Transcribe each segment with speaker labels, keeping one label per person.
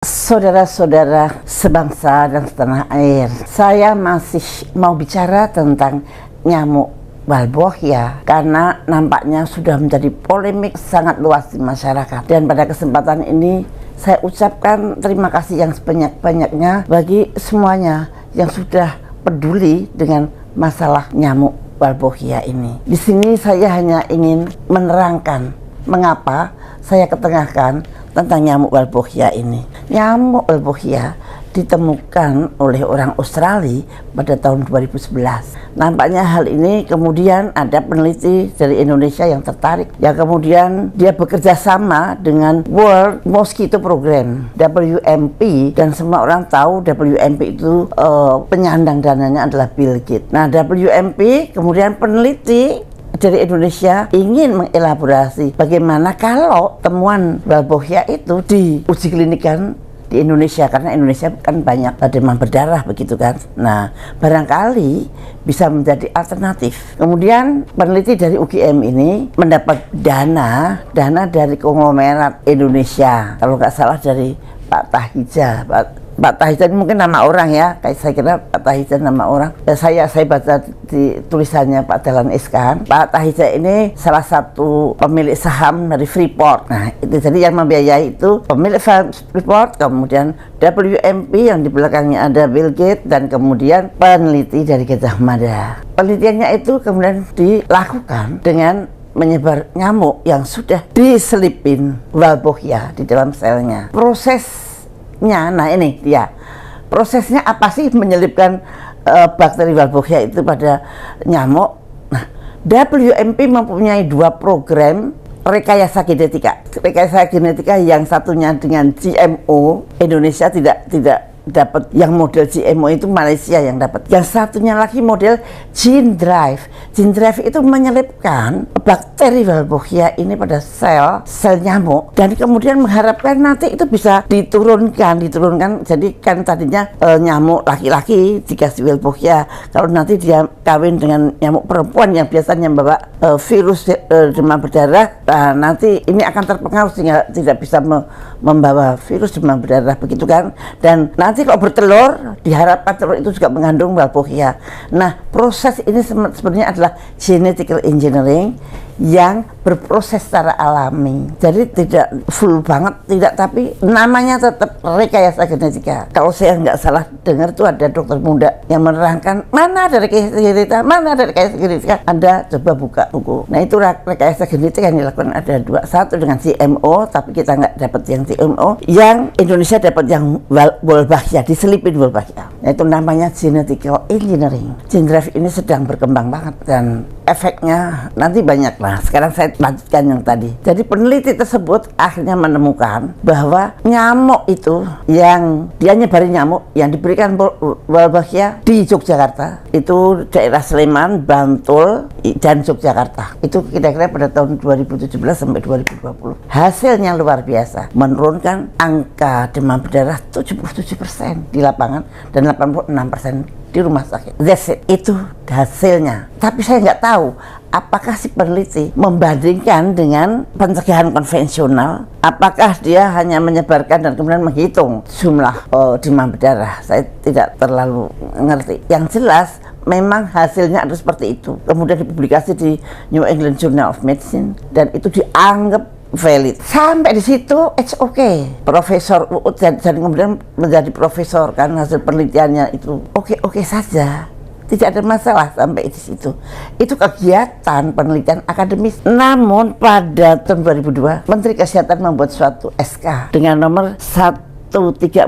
Speaker 1: Saudara-saudara sebangsa dan setanah air, saya masih mau bicara tentang nyamuk Walbochia karena nampaknya sudah menjadi polemik sangat luas di masyarakat. Dan pada kesempatan ini saya ucapkan terima kasih yang sebanyak-banyaknya bagi semuanya yang sudah peduli dengan masalah nyamuk Walbochia ini. Di sini saya hanya ingin menerangkan mengapa saya ketengahkan tentang nyamuk Walbochia ini. Nyamuk Walbochia ditemukan oleh orang Australia pada tahun 2011. Nampaknya hal ini kemudian ada peneliti dari Indonesia yang tertarik. Ya kemudian dia bekerja sama dengan World Mosquito Program (WMP) dan semua orang tahu WMP itu penyandang dananya adalah Bill Gates. Nah, WMP kemudian peneliti dari Indonesia ingin mengelaborasi bagaimana kalau temuan Walbochia itu diuji klinikan di Indonesia, karena Indonesia kan banyak demam berdarah begitu kan. Nah, barangkali bisa menjadi alternatif. Kemudian peneliti dari UGM ini mendapat dana dari konglomerat Indonesia, kalau nggak salah dari Pak Tahija. Pak Tahija ini mungkin nama orang ya, kayak saya kira Pak Tahija nama orang. Ya, saya baca di tulisannya Pak Dahlan Iskan. Pak Tahija ini salah satu pemilik saham dari Freeport. Nah, itu jadi yang membiayai itu pemilik Freeport, kemudian WMP yang di belakangnya ada Bill Gates, dan kemudian peneliti dari Gajah Mada. Penelitiannya itu kemudian dilakukan dengan menyebar nyamuk yang sudah diselipin Walbochia di dalam selnya. Nah ini dia prosesnya apa sih menyelipkan bakteri Walbochia itu pada nyamuk. Nah, WMP mempunyai dua program rekayasa genetika yang satunya dengan GMO. Indonesia tidak dapat yang model GMO, itu Malaysia yang dapat. Yang satunya lagi model Gene Drive. Gene Drive itu menyelipkan bakteri Walbochia ini pada sel nyamuk, dan kemudian mengharapkan nanti itu bisa diturunkan. Jadi kan tadinya nyamuk laki-laki dikasih Walbochia, kalau nanti dia kawin dengan nyamuk perempuan yang biasanya membawa virus demam berdarah, nanti ini akan terpengaruh sehingga tidak bisa membawa virus demam berdarah begitu kan. Dan nanti kalau bertelur, diharapkan telur itu juga mengandung Walbochia. Nah, proses ini sebenarnya adalah genetical engineering yang berproses secara alami. Jadi tidak full banget, tidak, tapi namanya tetap rekayasa genetika. Kalau saya nggak salah dengar tuh ada dokter muda yang menerangkan mana ada rekayasa genetika, Anda coba buka buku. Nah, itu rekayasa genetika yang dilakukan ada dua. Satu dengan GMO, tapi kita nggak dapat yang GMO. Yang Indonesia dapat yang Walbochia, diselipin Walbochia. Nah, itu namanya genetical engineering. Gene Drive ini sedang berkembang banget dan efeknya nanti banyak lah. Sekarang saya lanjutkan yang tadi. Jadi peneliti tersebut akhirnya menemukan bahwa nyamuk itu yang dia nyebarin nyamuk yang diberikan Walbochia di Yogyakarta, itu daerah Sleman, Bantul, dan Yogyakarta. Itu kira-kira pada tahun 2017 sampai 2020. Hasilnya luar biasa, menurunkan angka demam berdarah 77% di lapangan dan 86% di rumah sakit. That's it. Itu hasilnya. Tapi saya nggak tahu apakah si peneliti membandingkan dengan pencegahan konvensional, apakah dia hanya menyebarkan dan kemudian menghitung jumlah demam berdarah. Saya tidak terlalu ngerti. Yang jelas memang hasilnya ada seperti itu. Kemudian dipublikasi di New England Journal of Medicine dan itu dianggap valid. Sampai di situ it's okay. Profesor Uut dan kemudian menjadi profesor kan, hasil penelitiannya itu oke saja. Tidak ada masalah sampai di situ. Itu kegiatan penelitian akademis. Namun pada tahun 2002 Menteri Kesehatan membuat suatu SK dengan nomor 1341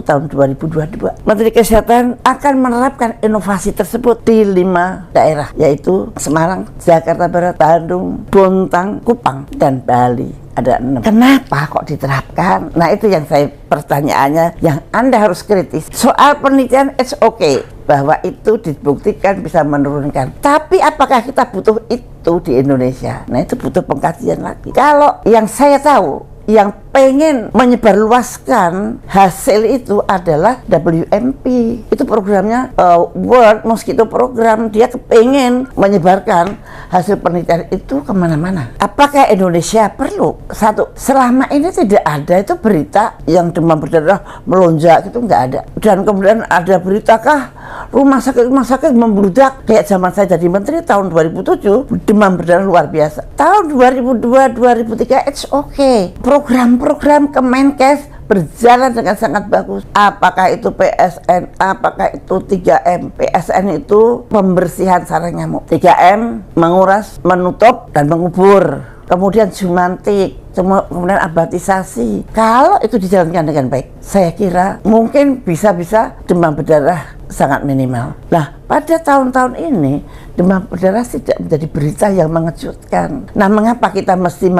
Speaker 1: tahun 2022. Menteri Kesehatan akan menerapkan inovasi tersebut di 5 daerah, yaitu Semarang, Jakarta Barat, Bandung, Bontang, Kupang, dan Bali. Ada 6. Kenapa kok diterapkan? Nah, itu yang saya pertanyaannya, yang Anda harus kritis. Soal penelitian it's okay, bahwa itu dibuktikan bisa menurunkan. Tapi apakah kita butuh itu di Indonesia? Nah, itu butuh pengkajian lagi. Kalau yang saya tahu, yang pengen menyebarluaskan hasil itu adalah WMP. Itu programnya World Mosquito Program. Dia kepengen menyebarkan hasil penelitian itu kemana-mana. Apakah Indonesia perlu? Satu, selama ini tidak ada itu berita yang demam berdarah melonjak, itu nggak ada. Dan kemudian ada beritakah rumah sakit membludak kayak zaman saya jadi menteri tahun 2007, demam berdarah luar biasa. Tahun 2002-2003 it's okay. Program-program Kemenkes berjalan dengan sangat bagus. Apakah itu PSN, apakah itu 3M. PSN itu pembersihan sarang nyamuk, 3M menguras, menutup, dan mengubur. Kemudian Jumantik, kemudian abatisasi. Kalau itu dijalankan dengan baik, saya kira mungkin bisa-bisa demam berdarah sangat minimal. Nah, pada tahun-tahun ini demam berdarah tidak menjadi berita yang mengejutkan. Nah, mengapa kita mesti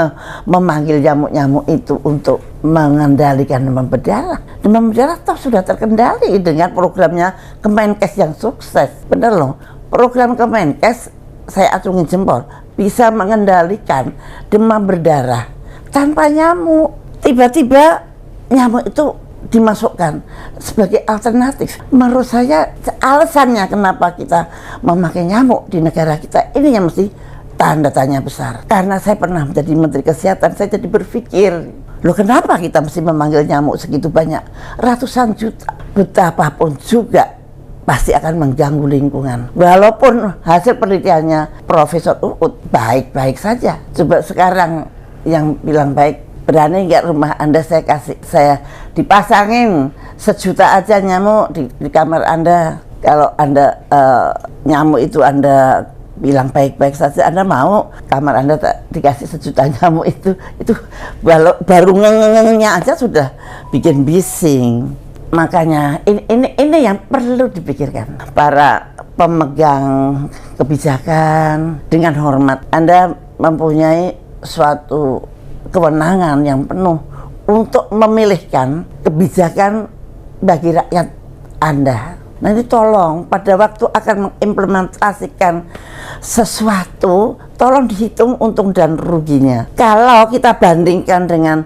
Speaker 1: memanggil nyamuk-nyamuk itu untuk mengendalikan demam berdarah? Demam berdarah toh sudah terkendali dengan programnya Kemenkes yang sukses. Benar loh, program Kemenkes saya acungin jempol bisa mengendalikan demam berdarah tanpa nyamuk. Tiba-tiba nyamuk itu dimasukkan sebagai alternatif. Menurut saya alasannya kenapa kita memakai nyamuk di negara kita ini yang mesti tanda tanya besar. Karena saya pernah menjadi Menteri Kesehatan, saya jadi berpikir, loh kenapa kita mesti memanggil nyamuk segitu banyak, ratusan juta? Betapapun juga pasti akan mengganggu lingkungan. Walaupun hasil penelitiannya Profesor Uut baik-baik saja. Coba sekarang yang bilang baik, berani nggak rumah Anda saya dipasangin 1 juta aja nyamuk di kamar Anda. Kalau Anda nyamuk itu Anda bilang baik-baik saja, Anda mau kamar Anda dikasih 1 juta nyamuk itu baru ngengengnya aja sudah bikin bising. Makanya ini yang perlu dipikirkan para pemegang kebijakan. Dengan hormat, Anda mempunyai suatu kewenangan yang penuh untuk memilihkan kebijakan bagi rakyat Anda. Nanti tolong pada waktu akan mengimplementasikan sesuatu, tolong dihitung untung dan ruginya. Kalau kita bandingkan dengan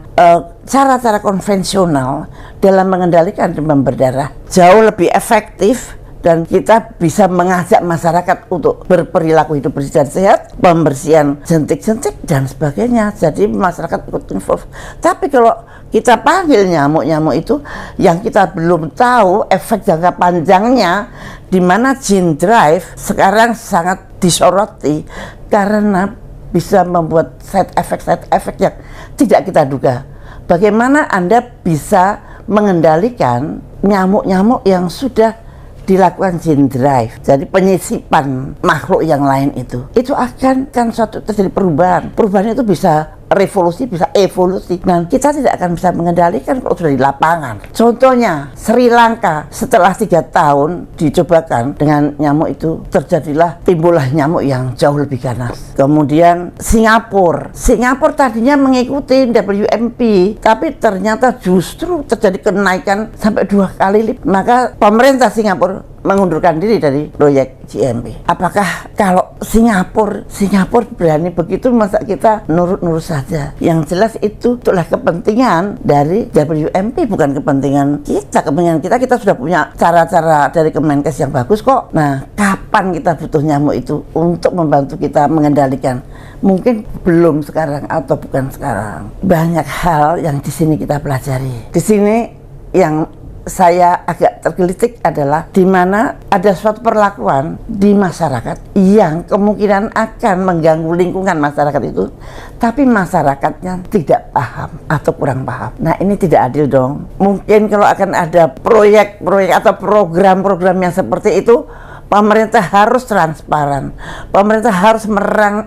Speaker 1: cara-cara konvensional dalam mengendalikan demam berdarah, jauh lebih efektif dan kita bisa mengajak masyarakat untuk berperilaku hidup bersih dan sehat, pembersihan jentik-jentik dan sebagainya. Jadi masyarakat ikut involve. Tapi kalau kita panggil nyamuk-nyamuk itu yang kita belum tahu efek jangka panjangnya, di mana gene drive sekarang sangat disoroti karena bisa membuat side effect yang tidak kita duga. Bagaimana Anda bisa mengendalikan nyamuk-nyamuk yang sudah dilakukan gene drive, jadi penyisipan makhluk yang lain itu akan suatu terjadi perubahan itu bisa revolusi, bisa evolusi, dan kita tidak akan bisa mengendalikan kalau sudah di lapangan. Contohnya Sri Lanka, setelah 3 tahun dicobakan dengan nyamuk itu, terjadilah timbullah nyamuk yang jauh lebih ganas. Kemudian Singapura tadinya mengikuti WMP, tapi ternyata justru terjadi kenaikan sampai 2 kali lipat. Maka pemerintah Singapura mengundurkan diri dari proyek GMP. Apakah kalau Singapura berani begitu, masa kita nurut-nurut saja? Yang jelas itu itulah kepentingan dari WMP, bukan kepentingan kita. Kepentingan kita sudah punya cara-cara dari Kemenkes yang bagus kok. Nah, kapan kita butuh nyamuk itu untuk membantu kita mengendalikan? Mungkin belum sekarang atau bukan sekarang. Banyak hal yang di sini kita pelajari. Di sini yang saya agak tergelitik adalah di mana ada suatu perlakuan di masyarakat yang kemungkinan akan mengganggu lingkungan masyarakat itu, tapi masyarakatnya tidak paham atau kurang paham. Nah, ini tidak adil dong. Mungkin kalau akan ada proyek-proyek atau program-program yang seperti itu, pemerintah harus transparan. Pemerintah harus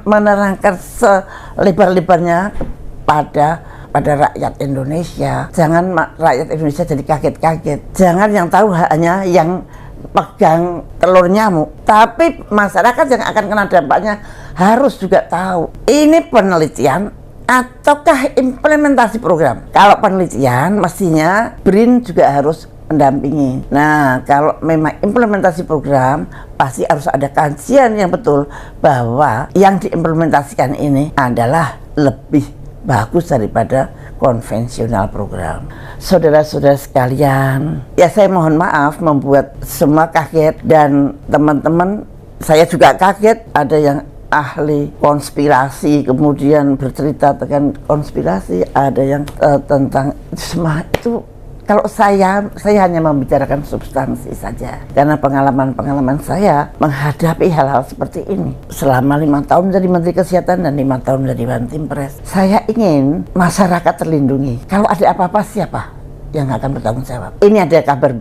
Speaker 1: menerangkan selebar-lebarnya pada rakyat Indonesia. Jangan rakyat Indonesia jadi kaget-kaget. Jangan yang tahu hanya yang pegang telur nyamuk, tapi masyarakat yang akan kena dampaknya harus juga tahu. Ini penelitian ataukah implementasi program? Kalau penelitian, mestinya BRIN juga harus mendampingi. Nah, kalau memang implementasi program, pasti harus ada kajian yang betul bahwa yang diimplementasikan ini adalah lebih bagus daripada konvensional program. Saudara-saudara sekalian, ya saya mohon maaf membuat semua kaget, dan teman-teman saya juga kaget. Ada yang ahli konspirasi kemudian bercerita tentang konspirasi, ada yang tentang semua itu. Kalau saya hanya membicarakan substansi saja, karena pengalaman saya menghadapi hal-hal seperti ini selama 5 tahun menjadi Menteri Kesehatan dan 5 tahun menjadi Bantimpres. Saya ingin masyarakat terlindungi. Kalau ada apa-apa, siapa yang akan bertanggung jawab? Ini ada kabar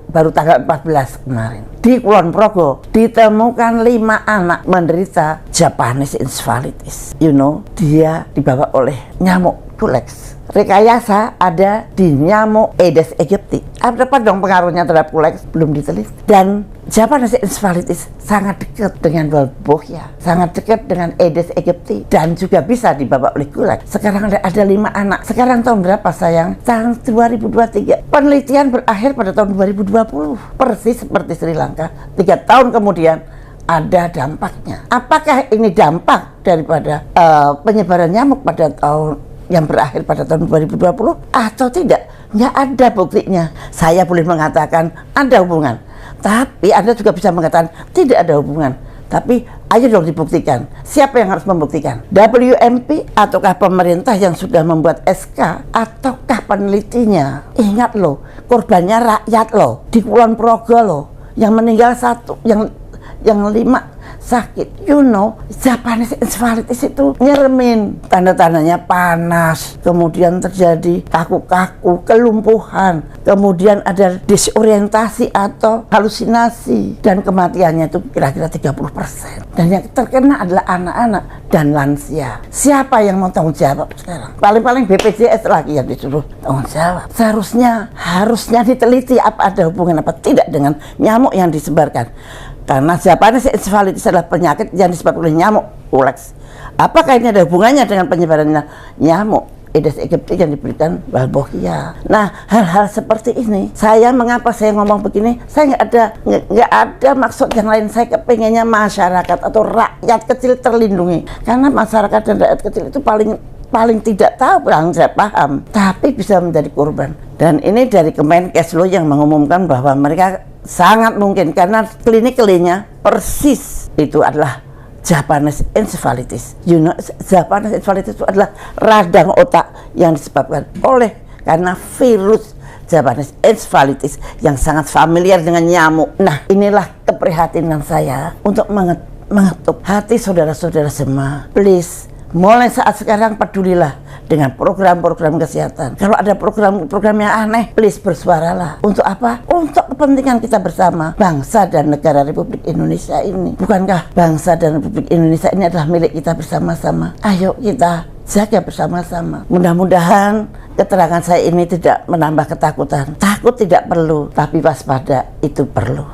Speaker 1: baru tanggal 14 kemarin. Di Kulon Progo ditemukan 5 anak menderita Japanese encephalitis. Dia dibawa oleh nyamuk Culex. Rekayasa ada di nyamuk Aedes aegypti. Apa dong pengaruhnya terhadap Culex? Belum diteliti. Dan Japanese encephalitis sangat dekat dengan Walbochia, sangat dekat dengan Aedes aegypti, dan juga bisa dibawa oleh Culex. Sekarang ada 5 anak. Sekarang tahun berapa sayang? Tahun 2023. Penelitian berakhir pada tahun 2020. Persis seperti Sri Lanka. 3 tahun kemudian ada dampaknya. Apakah ini dampak daripada penyebaran nyamuk pada tahun yang berakhir pada tahun 2020 atau tidak? Nggak ada buktinya. Saya boleh mengatakan ada hubungan, tapi Anda juga bisa mengatakan tidak ada hubungan. Tapi ayo dong dibuktikan. Siapa yang harus membuktikan? WMP ataukah pemerintah yang sudah membuat SK, ataukah penelitinya? Ingat loh, korbannya rakyat loh, di Kulon Progo loh, yang meninggal 1, yang 5 sakit. Japanese encephalitis itu nyeremin, tanda-tandanya panas, kemudian terjadi kaku-kaku, kelumpuhan, kemudian ada disorientasi atau halusinasi, dan kematiannya itu kira-kira 30%. Dan yang terkena adalah anak-anak dan lansia. Siapa yang mau tanggung jawab sekarang? Paling-paling BPJS lagi yang disuruh tanggung jawab. Harusnya diteliti apa ada hubungan apa tidak dengan nyamuk yang disebarkan. Karena Japanese encephalitis adalah penyakit yang disebabkan oleh nyamuk Culex. Apakah ini ada hubungannya dengan penyebaran nyamuk Aedes aegypti yang diberikan Walbochia? Nah, hal-hal seperti ini, mengapa saya ngomong begini? Saya nggak ada maksud yang lain. Saya kepengennya masyarakat atau rakyat kecil terlindungi. Karena masyarakat dan rakyat kecil itu paling tidak tahu, yang saya paham, tapi bisa menjadi korban. Dan ini dari Kemenkes yang mengumumkan bahwa mereka sangat mungkin, karena kliniknya persis itu adalah Japanese encephalitis. Japanese encephalitis itu adalah radang otak yang disebabkan karena virus Japanese encephalitis yang sangat familiar dengan nyamuk. Nah, inilah keprihatinan saya untuk mengetuk hati saudara-saudara semua. Please, mulai saat sekarang pedulilah dengan program-program kesehatan. Kalau ada program-program yang aneh, please bersuaralah. Untuk apa? Untuk kepentingan kita bersama, bangsa dan negara Republik Indonesia ini. Bukankah bangsa dan Republik Indonesia ini adalah milik kita bersama-sama? Ayo kita jaga bersama-sama. Mudah-mudahan keterangan saya ini tidak menambah ketakutan. Takut tidak perlu, tapi waspada itu perlu.